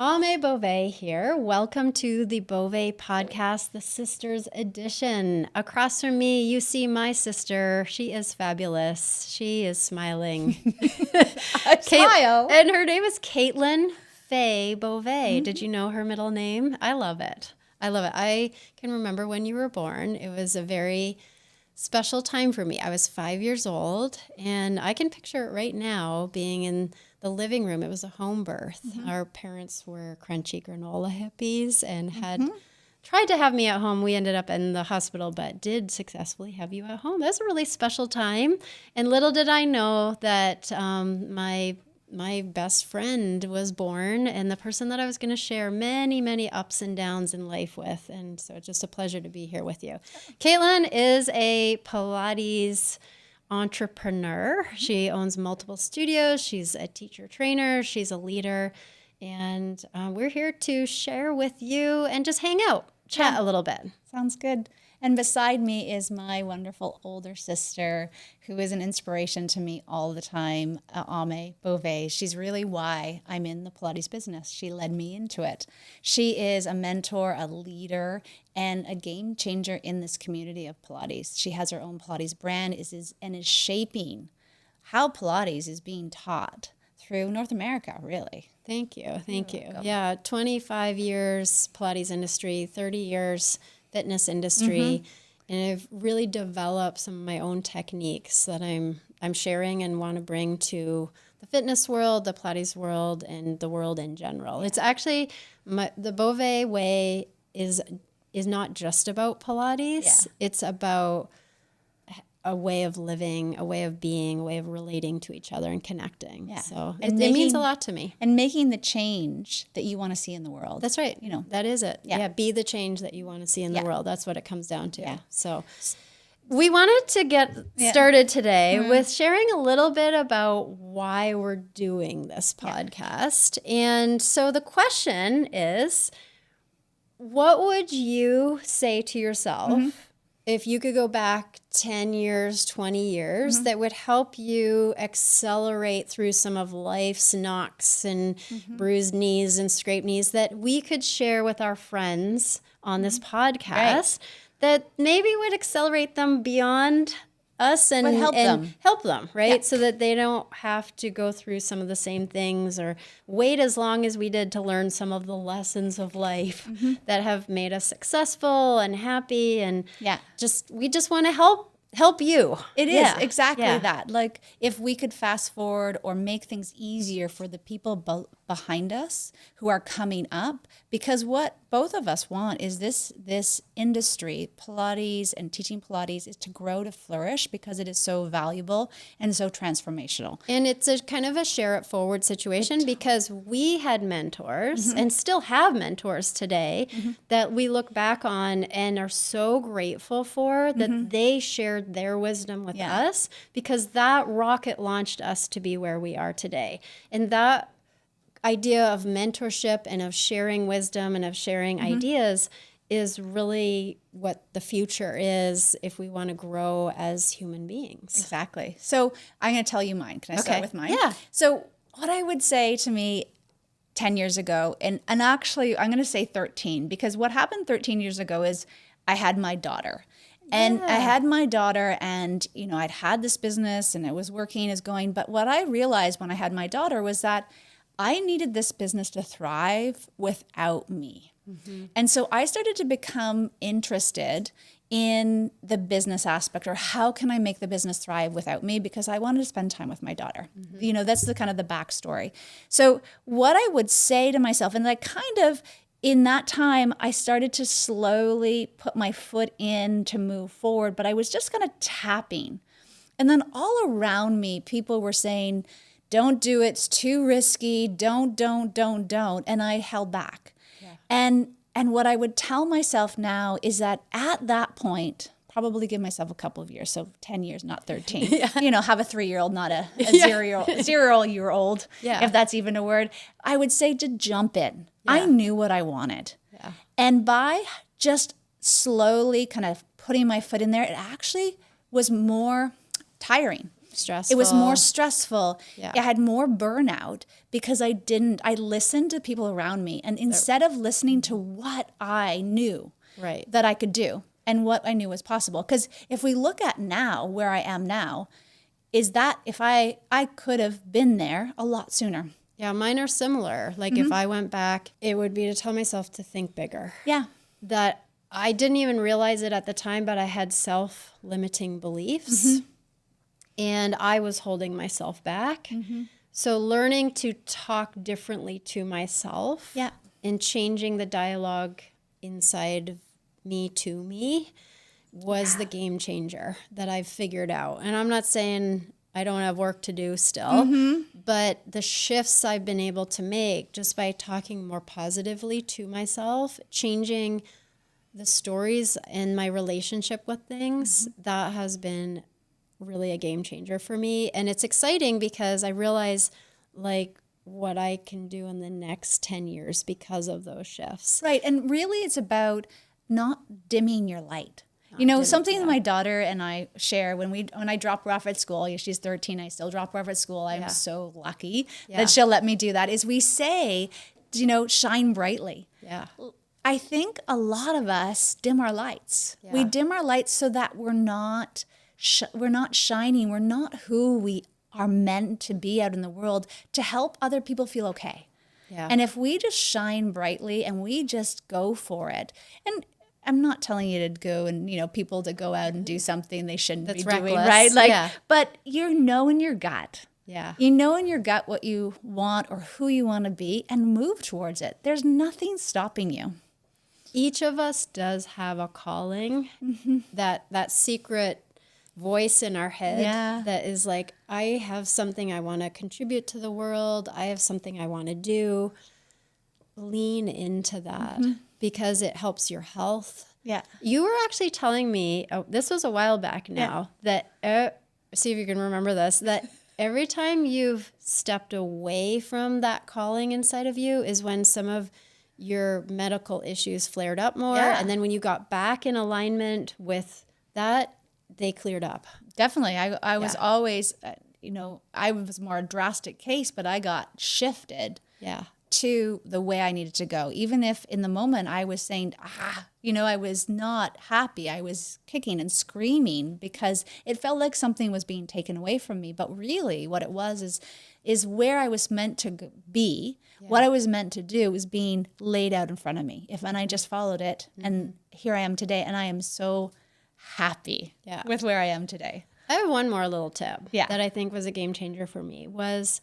Ahmé Bovée here. Welcome to the Bovée podcast, the Sisters Edition. Across from me, you see my sister. She is fabulous. She is smiling. Smile. And her name is Caitlin Ahmé Bovée. Did you know her middle name? I love it. I can remember when you were born. It was a very special time for me. I was 5 years old, and I can picture it right now being in the living room. It was a home birth. Our parents were crunchy granola hippies and had tried to have me at home. We ended up in the hospital, but did successfully have you at home. That was a really special time. And little did I know that my best friend was born, and the person that I was going to share many, many ups and downs in life with. And so it's just a pleasure to be here with you. Caitlin is a Pilates entrepreneur. She owns multiple studios. She's a teacher trainer. She's a leader. And we're here to share with you and just hang out, chat a little bit. Sounds good. And beside me is my wonderful older sister, who is an inspiration to me all the time, Ahmé Bovée. She's really why I'm in the Pilates business. She led me into it. She is a mentor, a leader, and a game changer in this community of Pilates. She has her own Pilates brand and is shaping how Pilates is being taught through North America, really. Thank you. Yeah, 25 years Pilates industry, 30 years fitness industry, and I've really developed some of my own techniques that I'm sharing and want to bring to the fitness world, the Pilates world, and the world in general. It's actually the Bovée way is not just about Pilates. Yeah. It's about a way of living, a way of being, a way of relating to each other and connecting. Yeah. So And it means a lot to me. And making the change that you want to see in the world. That's right. That is it. Yeah. Be the change that you want to see in the world. That's what it comes down to. Yeah. So we wanted to get started today with sharing a little bit about why we're doing this podcast. And so the question is, what would you say to yourself if you could go back 10 years, 20 years, that would help you accelerate through some of life's knocks and bruised knees and scraped knees that we could share with our friends on this podcast that maybe would accelerate them beyond us and help them, right? Yeah. So that they don't have to go through some of the same things or wait as long as we did to learn some of the lessons of life that have made us successful and happy. And we just want to help you. It is exactly that. Like if we could fast forward or make things easier for the people behind us who are coming up, because what both of us want is this industry, Pilates and teaching Pilates, is to grow, to flourish, because it is so valuable and so transformational. And it's a kind of a share it forward situation, because we had mentors and still have mentors today that we look back on and are so grateful for that they shared their wisdom with us, because that rocket launched us to be where we are today. And that idea of mentorship and of sharing wisdom and of sharing ideas is really what the future is if we want to grow as human beings. Exactly. So I'm going to tell you mine. Can I start with mine? Yeah. So what I would say to me 10 years ago, and actually I'm going to say 13, because what happened 13 years ago is I had my daughter. And I had my daughter, and, I'd had this business and it was working, is going. But what I realized when I had my daughter was that I needed this business to thrive without me. And so I started to become interested in the business aspect, or how can I make the business thrive without me? Because I wanted to spend time with my daughter. That's the kind of the backstory. So what I would say to myself, and in that time, I started to slowly put my foot in to move forward, but I was just kind of tapping. And then all around me, people were saying, don't do it, it's too risky, don't. And I held back. Yeah. And what I would tell myself now is that at that point, probably give myself a couple of years, so 10 years, not 13. Have a 3-year-old, not a 0-year-old, if that's even a word. I would say to jump in. Yeah. I knew what I wanted. Yeah. And by just slowly kind of putting my foot in there, it actually was more tiring. Stressful. It was more stressful. Yeah. I had more burnout because I listened to people around me. And instead of listening to what I knew right. that I could do and what I knew was possible. Because if we look at now, where I am now, is that if I could have been there a lot sooner. Yeah, mine are similar. Like if I went back, it would be to tell myself to think bigger. Yeah. That I didn't even realize it at the time, but I had self-limiting beliefs and I was holding myself back. So learning to talk differently to myself and changing the dialogue inside of me to me was the game changer that I've figured out. And I'm not saying I don't have work to do still, but the shifts I've been able to make just by talking more positively to myself, changing the stories in my relationship with things, that has been really a game changer for me. And it's exciting because I realize like what I can do in the next 10 years because of those shifts. Right. And really it's about not dimming your light. You know, something that my daughter and I share when I drop her off at school, she's 13, I still drop her off at school. I'm so lucky that she'll let me do that, is we say, you know, shine brightly. Yeah. I think a lot of us dim our lights. Yeah. We dim our lights so that we're not shining. We're not who we are meant to be out in the world to help other people feel okay. Yeah. And if we just shine brightly and we just go for it, and I'm not telling you to go and, you know, people to go out and do something they shouldn't be doing, right? Like, but you know in your gut. Yeah. You know in your gut what you want or who you want to be and move towards it. There's nothing stopping you. Each of us does have a calling, that secret voice in our head that is like, I have something I want to contribute to the world. I have something I want to do. Lean into that because it helps your health. Yeah. You were actually telling me, this was a while back now, that, see if you can remember this, that every time you've stepped away from that calling inside of you is when some of your medical issues flared up more. Yeah. And then when you got back in alignment with that, they cleared up. Definitely. I was always, you know, I was more a drastic case, but I got shifted to the way I needed to go. Even if in the moment I was saying, you know, I was not happy. I was kicking and screaming because it felt like something was being taken away from me. But really what it was is where I was meant to be. What I was meant to do was being laid out in front of me. And I just followed it. And here I am today. And I am so happy with where I am today. I have one more little tip that I think was a game changer for me was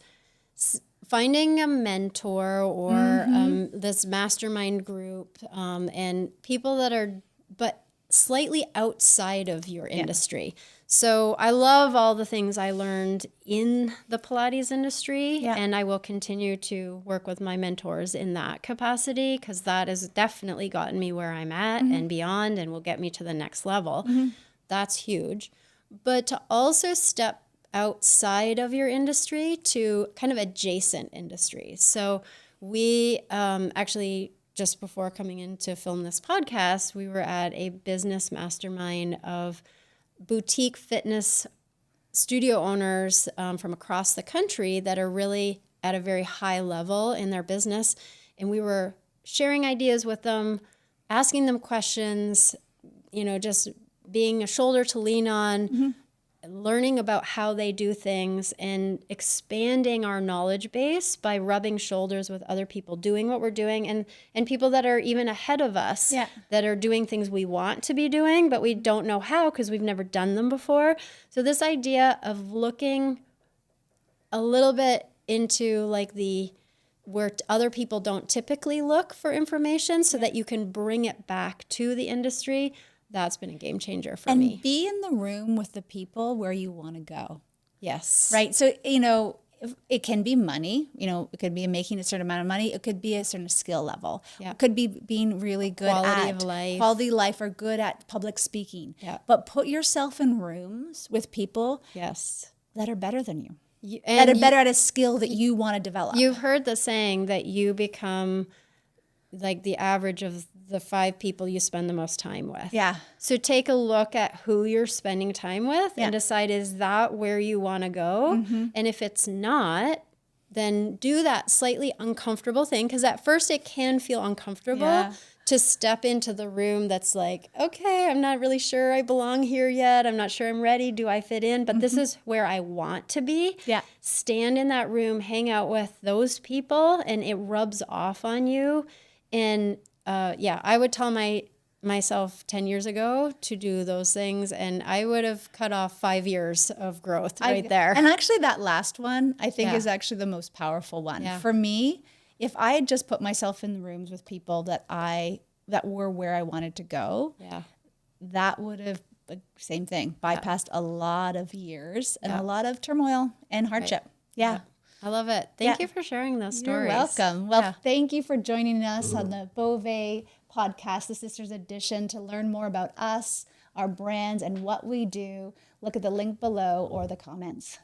finding a mentor or this mastermind group and people that are but slightly outside of your industry. So I love all the things I learned in the Pilates industry and I will continue to work with my mentors in that capacity because that has definitely gotten me where I'm at and beyond and will get me to the next level. That's huge. But to also step outside of your industry to kind of adjacent industries. So we actually, just before coming in to film this podcast, we were at a business mastermind of boutique fitness studio owners from across the country that are really at a very high level in their business. And we were sharing ideas with them, asking them questions, you know, just being a shoulder to lean on, learning about how they do things and expanding our knowledge base by rubbing shoulders with other people doing what we're doing and people that are even ahead of us that are doing things we want to be doing, but we don't know how because we've never done them before. So this idea of looking a little bit into like where other people don't typically look for information so that you can bring it back to the industry. That's been a game changer for me. And be in the room with the people where you want to go. Yes. Right. So, you know, it can be money, you know, it could be making a certain amount of money. It could be a certain skill level. It could be being really good quality at of life. Quality of life or good at public speaking. But put yourself in rooms with people that are better than you. That are better at a skill that you want to develop. You've heard the saying that you become like the average of the 5 people you spend the most time with. Yeah. So take a look at who you're spending time with Yeah. and decide, is that where you want to go? And if it's not, then do that slightly uncomfortable thing. Because at first it can feel uncomfortable to step into the room that's like, okay, I'm not really sure I belong here yet. I'm not sure I'm ready. Do I fit in? But this is where I want to be. Yeah. Stand in that room, hang out with those people, and it rubs off on you. And I would tell myself 10 years ago to do those things, and I would have cut off 5 years of growth there. And actually that last one, I think Yeah. is actually the most powerful one. Yeah. For me, if I had just put myself in the rooms with people that were where I wanted to go, that would have, same thing, bypassed a lot of years and a lot of turmoil and hardship. Right. Yeah. I love it. Thank you for sharing those stories. You're welcome. Well, thank you for joining us on the Bovée podcast, the Sisters Edition. To learn more about us, our brands, and what we do, look at the link below or the comments.